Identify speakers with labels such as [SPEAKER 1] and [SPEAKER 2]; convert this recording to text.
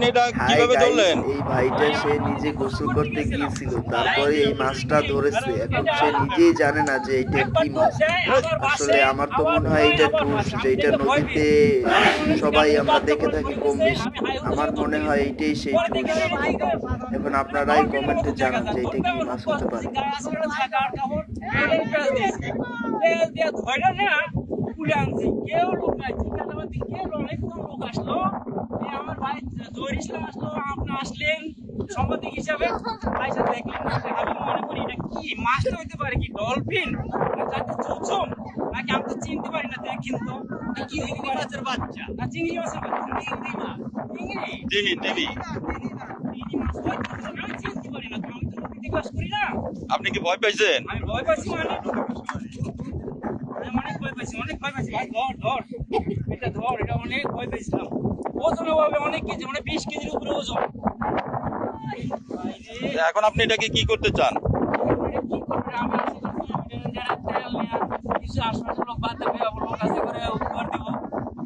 [SPEAKER 1] আপনি এটা
[SPEAKER 2] হাই
[SPEAKER 1] কিভাবে
[SPEAKER 2] গাইস,
[SPEAKER 1] ধরলেন?
[SPEAKER 2] এই ভাইটা সে নিজে গোসল করতে গিয়েছিল, তারপরে এই মাছটা ধরেছে। এখন সে নিজেই জানে না যে এটা কি মাছ। আসলে আমার তো মনে হয় এটা টুর্স, যেটা নদীতে সবাই আমরা দেখে থাকি কম বেশি। আমার মনে হয় এইটাই সেই টুর্স। এখন আপনারাই কমেন্টে জানান যে এটা কি মাছ হতে পারে।
[SPEAKER 3] আমার ভাই জহির ইসলাম আসলো, আপনি আসলেন সাংবাদিক হিসাবে, আইসা দেখলেন, আমি মনে করি এটা কি মাছটা হইতে পারে, কি ডলফিন নাকি চুচুম, নাকি আমি তো চিনতে পারি না। দেখেন তো কি চিংড়ি মাছের বাচ্চা না চিংড়ি মাছের বাচ্চা, চিংড়ি
[SPEAKER 1] টিভি
[SPEAKER 3] মাছ হয়তো আমি চিনতে পারি না, আমি তো নদীতে বাস করি না।
[SPEAKER 1] আপনি কি ভয় পাইছেন?
[SPEAKER 3] আমি ভয় পাইছি, আমি অনেক ভয় পাইছি, অনেক ভয় পাইছি। ভাই ধর ধর এটা ধর, এটা অনেক ভয় পেয়েছিলাম। ওজন হবে অনেক কেজি, মানে 20 কেজির উপরে ওজন।
[SPEAKER 1] এখন আপনি এটাকে কি করতে চান?
[SPEAKER 3] কি করবে, আমি আসলে কিছু আশপাশের লোক বাদ দেবে